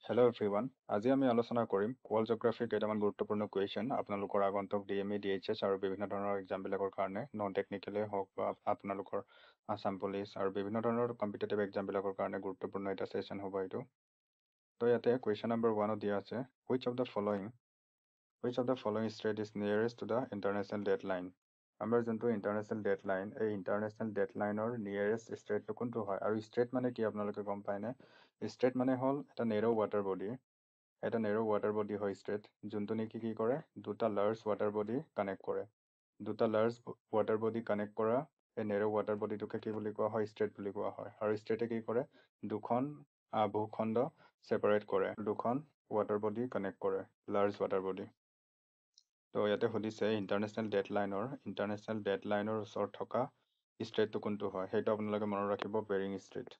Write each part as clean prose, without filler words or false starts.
Hello' everyone. আজি আমি আলোচনা কৰিম ৱৰ্ল্ড জিঅ'গ্ৰাফিৰ কেইটামান গুৰুত্বপূৰ্ণ কুৱেশ্যন আপোনালোকৰ আগন্তুক DME, DHS আৰু বিভিন্ন ধৰণৰ এক্সামবিলাকৰ কাৰণে নন টেকনিকেলেই হওক বা আপোনালোকৰ আছাম পুলিচ আৰু বিভিন্ন ধৰণৰ কম্পিটিটিভ এক্সামবিলাকৰ কাৰণে গুৰুত্বপূৰ্ণ এটা ছেশ্যন হ'ব এইটো। তো ইয়াতে কুৱেশ্যন নম্বৰ 1 দিয়া আছে, which of the following state is nearest to the international deadline? আমাৰ যোনটো ইণ্টাৰনেশ্যনেল ডেডলাইন, এই ইণ্টাৰনেশ্যনেল ডেডলাইনৰ নিয়েৰেষ্ট ষ্টেটটো কোনটো হয়? আৰু ষ্টেট মানে কি আপোনালোকে গম পায়নে? ষ্টেট মানে হ'ল এটা নেৰ' ৱাটাৰ বডি। এটা নেৰ' ৱাটাৰ বডি হয় ষ্টেট, যোনটো নেকি কি কৰে দুটা লাৰ্জ ৱাটাৰ বডি কানেক্ট কৰে। দুটা লাৰ্জ ৱাটাৰ বডি কানেক্ট কৰা এই নেৰ' ৱাটাৰ বডিটোকে কি বুলি কোৱা হয়? ষ্টেট বুলি কোৱা হয়। আৰু ষ্টেটে কি কৰে দুখন ভূখণ্ড ছেপাৰেট কৰে, দুখন ৱাটাৰ বডি কানেক্ট কৰে, লাৰ্জ ৱাটাৰ বডি। তো ইয়াতে সুধিছে ইণ্টাৰনেশ্যনেল ডেডলাইনৰ ওচৰত থকা ষ্টেটটো কোনটো হয়? সেইটো আপোনালোকে মনত ৰাখিব, বেৰিং ষ্ট্ৰেইট।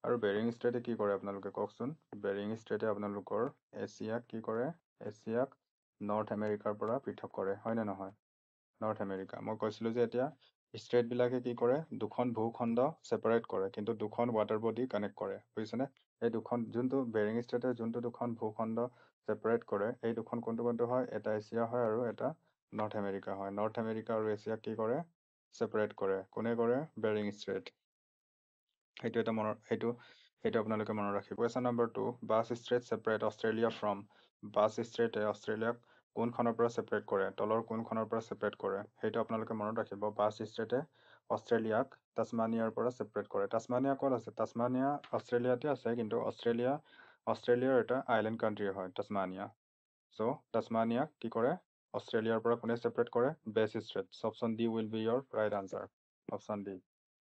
আৰু বেৰিং ষ্ট্ৰেইটে কি কৰে আপোনালোকে কওকচোন? বেৰিং ষ্ট্ৰেইটে আপোনালোকৰ এছিয়াক কি কৰে? এছিয়াক নৰ্থ আমেৰিকাৰ পৰা পৃথক কৰে, হয় নে নহয়? নৰ্থ আমেৰিকা, মই কৈছিলোঁ যে এতিয়া ষ্টেটবিলাকে কি কৰে দুখন ভূখণ্ড ছেপাৰেট কৰে, কিন্তু দুখন ৱাটাৰ বডি কানেক্ট কৰে, বুজিছেনে? এই দুখন যোনটো বেৰিং ষ্ট্ৰেইটে যোনটো দুখন ভূখণ্ড ছেপাৰেট কৰে, এই দুখন কোনটো কোনটো হয়? এটা এছিয়া হয় আৰু এটা নৰ্থ আমেৰিকা হয়। নৰ্থ আমেৰিকা আৰু এছিয়াক কি কৰে? ছেপাৰেট কৰে। কোনে কৰে? Bering Strait. সেইটো আপোনালোকে মনত ৰাখিব। Question number 2, Bass Strait separate Australia from? Bass ষ্ট্ৰেইটে অষ্ট্ৰেলিয়াক কোনখনৰ পৰা ছেপাৰেট কৰে? তলৰ কোনখনৰ পৰা ছেপাৰেট কৰে? সেইটো আপোনালোকে মনত ৰাখিব। বাছ ষ্ট্ৰেইটে অষ্ট্ৰেলিয়াক টাছমানিয়াৰ পৰা ছেপাৰেট কৰে। টাছমানিয়া ক'ত আছে? টাছমানিয়া অষ্ট্ৰেলিয়াতে আছে, কিন্তু অষ্ট্ৰেলিয়াৰ এটা আইলেণ্ড কাণ্ট্ৰি হয় টাছমানিয়া। চ' টাছমানিয়াক কি কৰে? অষ্ট্ৰেলিয়াৰ পৰা কোনে ছেপাৰেট কৰে? Bass Strait. Option D will be your right answer. Option D.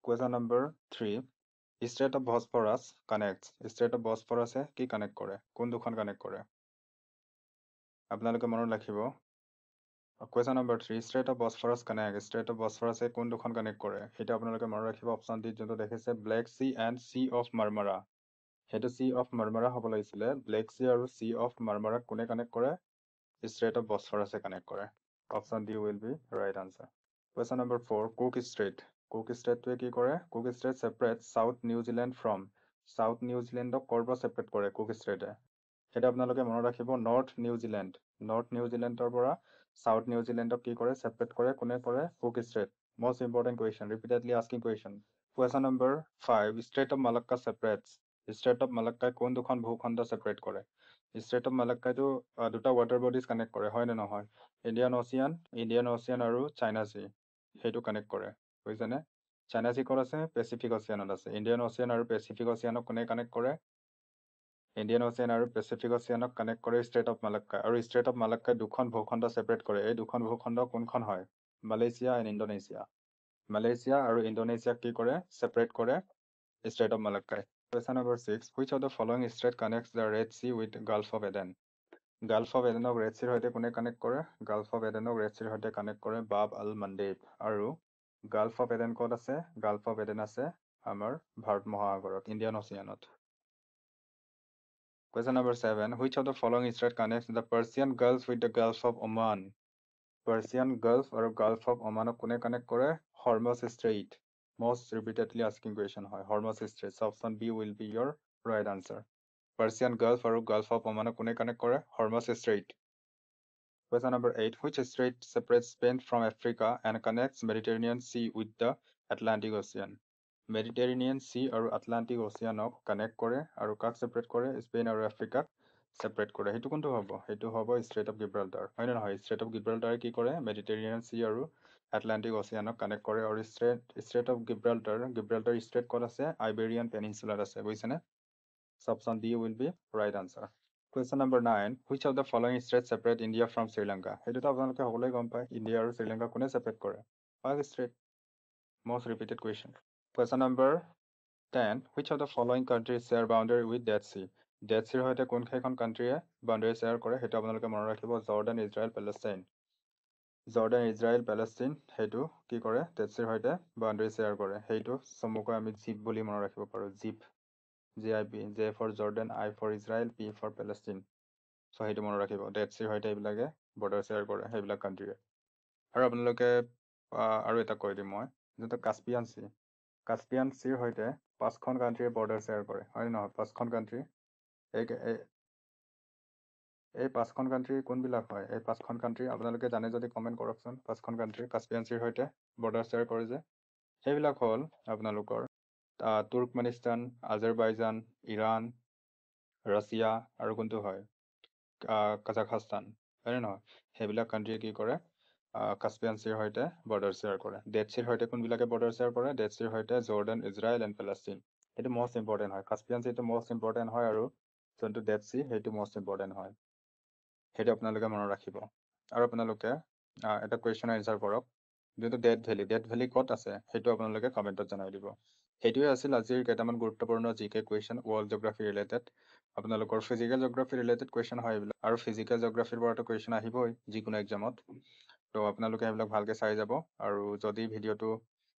Question number 3, Strait of Bosphorus connects. Strait of বছফৰাছে কি কানেক্ট কৰে? কোন দুখন কানেক্ট কৰে? আপোনালোকে মনত ৰাখিব। Question number 3, Strait of Bosphorus connect. Strait of বছফৰাছে কোন দুখন কানেক্ট কৰে? সেইটো আপোনালোকে মনত ৰাখিব। অপশ্যন ডি যোনটো দেখিছে, black sea and sea of Marmara. সেইটো চি অফ মাৰ্মাৰা হ'ব লাগিছিলে। ব্লেক চি আৰু চি অফ মাৰ্মাৰাক কোনে কানেক্ট কৰে? ষ্ট্ৰেইট অফ বছফৰাছে কানেক্ট কৰে। Option D will be right answer. Question number 4, Cook strait. Cook ষ্ট্ৰেইটটোৱে কি কৰে? Cook strait separate south New Zealand from? চাউথ নিউজিলেণ্ডক ক'ৰ পৰা ছেপাৰেট কৰে কুক ষ্ট্ৰেইটে? সেইটো আপোনালোকে মনত ৰাখিব, নৰ্থ নিউজিলেণ্ড। নৰ্থ নিউজিলেণ্ডৰ পৰা চাউথ নিউজিলেণ্ডক কি কৰে? ছেপাৰেট কৰে। কোনে কৰে? Cook Strait. Most important question, repeatedly asking question. Question number 5, Strait of Malacca separates. Strait of মালাক্কাই কোন দুখন ভূখণ্ড ছেপাৰেট কৰে? ষ্ট্ৰেইট অফ মালাক্কাইটো দুটা ৱাটাৰ বডিজ কানেক্ট কৰে, হয় নে নহয়? ইণ্ডিয়ান অচিয়ান আৰু চাইনা চি, সেইটো কানেক্ট কৰে, বুজিছেনে? চাইনা চি ক'ত আছে? পেচিফিক অচিয়ানত আছে। ইণ্ডিয়ান অচিয়ান আৰু পেচিফিক অচিয়ানক কোনে কানেক্ট কৰে? ইণ্ডিয়ান অচিয়ান আৰু পেচিফিক অচিয়ানক কানেক্ট কৰে ষ্ট্ৰেইট অফ মালাক্কা। আৰু ষ্ট্ৰেইট অফ মালাক্কাই দুখন ভূখণ্ড ছেপাৰেট কৰে। এই দুখন ভূখণ্ড কোনখন হয়? Malaysia and Indonesia. মালয়েছিয়া আৰু ইণ্ডোনেছিয়াক কি কৰে? ছেপাৰেট কৰে ষ্ট্ৰেইট অফ মালাক্কাই। Question number 6, which of the following strait connects the Red Sea with Gulf of Aden? Gulf of এডেনক ৰেড চিৰ সৈতে কোনে কানেক্ট কৰে? গালফ অফ এডেনক ৰেড চিৰ সৈতে কানেক্ট কৰে বাব আল মাণ্ডেব। আৰু গালফ অফ এডেন ক'ত আছে? গালফ অফ এডেন আছে আমাৰ ভাৰত মহাসাগৰত, ইণ্ডিয়ান অচিয়ানত। Question number 7, which of the following strait connects the Persian Gulf with the Gulf of Oman? Persian Gulf আৰু গালফ অফ ওমানক কোনে কানেক্ট কৰে? Hormuz Strait. Most repeatedly asking question হয়, Hormuz Strait. Option B will be your right answer. Persian Gulf আৰু Gulf of ওমানক কোনে connect কৰে? Hormuz Strait. Question number 8, which strait separates Spain from Africa and connects Mediterranean Sea with the Atlantic Ocean? Mediterranean C আৰু Atlantic অচিয়ানক connect কৰে আৰু কাক separate কৰে? Spain আৰু আফ্ৰিকাক ছেপাৰেট কৰে। সেইটো কোনটো হ'ব? সেইটো হ'ব ষ্ট্ৰেইট অফ গিব্ৰাল্টাৰ, হয় নে নহয়? ষ্ট্ৰেইট অফ গিব্ৰাল্টাৰে কি কৰে? মেডিটেৰেনিয়ান চি আৰু আটলাণ্টিক অচিয়ানক কানেক্ট কৰে। আৰু ষ্ট্ৰেইট অফ গিব্ৰাল্টাৰ ষ্ট্ৰেইট ক'ত আছে? আইবেৰিয়ান পেনিনচুলাত আছে, বুজিছেনে? Option D will be right answer. Question number 9, which of the following states separate India from Sri Lanka? সেইটোতো আপোনালোকে সকলোৱে গম পায়, ইণ্ডিয়া আৰু শ্ৰীলংকা কোনে ছেপাৰেট কৰে? পাক straight. Most repeated question. Question number 10, which of the following countries share boundary with Dead Sea? Dead চিৰ সৈতে কোনকেইখন কাণ্ট্ৰিয়ে বাউণ্ডেৰী শ্বেয়াৰ কৰে? সেইটো আপোনালোকে মনত ৰাখিব, Jordan, Israel, Palestine. Jordan, Israel, Palestine সেইটো কি কৰে? ডেড চিৰ সৈতে বাউণ্ডেৰী শ্বেয়াৰ কৰে। সেইটো চমুকৈ আমি জীপ বুলি মনত ৰাখিব পাৰোঁ, jeep. JIP, J for Jordan, I for Israel, P for Palestine. চ' সেইটো মনত ৰাখিব, ডেড চিৰ সৈতে এইবিলাকে বৰ্ডাৰ শ্বেয়াৰ কৰে সেইবিলাক কাণ্ট্ৰিয়ে। আৰু আপোনালোকে আৰু এটা কৈ দিম মই, যোনটো কাস্পিয়ান চি। কাস্পিয়ান চিৰ সৈতে 5খন কাণ্ট্ৰিয়ে বৰ্ডাৰ শ্বেয়াৰ কৰে, হয় নে নহয়? 5খন কাণ্ট্ৰি এই 5খন কাণ্ট্ৰি কোনবিলাক হয়? এই 5খন কাণ্ট্ৰি আপোনালোকে জানে যদি কমেণ্ট কৰকচোন। 5খন কাণ্ট্ৰি কাস্পিয়ান চিৰ সৈতে বৰ্ডাৰ শ্বেয়াৰ কৰে যে। সেইবিলাক হ'ল আপোনালোকৰ তুৰ্কমেনিস্তান, আজাৰবাইজান, ইৰাণ, ৰাছিয়া আৰু কোনটো হয়? কাজাখস্তান, হয়নে নহয়? সেইবিলাক কাণ্ট্ৰিয়ে কি কৰে? কাস্পিয়ান চিৰ সৈতে বৰ্ডাৰ শ্বেয়াৰ কৰে। ডেড চিৰ সৈতে কোনবিলাকে বৰ্ডাৰ শ্বেয়াৰ কৰে? ডেড চিৰ সৈতে জৰ্ডান, ইজৰাইল এণ্ড পেলেষ্টিন। সেইটো মষ্ট ইম্পৰ্টেণ্ট হয়। কাস্পিয়ান চিটো মষ্ট ইম্পৰ্টেণ্ট হয় আৰু যোনটো ডেড চি সেইটো মষ্ট ইম্পৰ্টেণ্ট হয়। সেইটো আপোনালোকে মনত ৰাখিব। আৰু আপোনালোকে এটা কুৱেশ্যন এনচাৰ কৰক। যোনটো ডেড ভেলি ক'ত আছে সেইটো আপোনালোকে কমেণ্টত জনাই দিব। সেইটোৱে আছিল আজিৰ কেইটামান গুৰুত্বপূৰ্ণ জিকে কুৱেশ্যন ৱৰ্ল্ড জিঅ'গ্ৰাফী ৰিলেটেড। আপোনালোকৰ ফিজিকেল জিঅ'গ্ৰাফী ৰিলেটেড কুৱেশ্যন হয় এইবিলাক, আৰু ফিজিকেল জিঅ'গ্ৰাফীৰ পৰাতো কুৱেশ্যন আহিবই যিকোনো এক্সামত। তো আপোনালোকে সেইবিলাক ভালকৈ চাই যাব। আৰু যদি ভিডিঅ'টো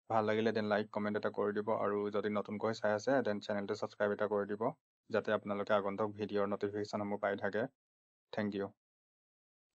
ভাল লাগিলে দেন লাইক কমেণ্ট এটা কৰি দিব, আৰু যদি নতুনকৈ চাই আছে দেন চেনেলটো ছাবস্ক্ৰাইব এটা কৰি দিব, যাতে আপোনালোকে আগন্তুক ভিডিঅ'ৰ ন'টিফিকেশ্যনসমূহ পাই থাকে। Thank U.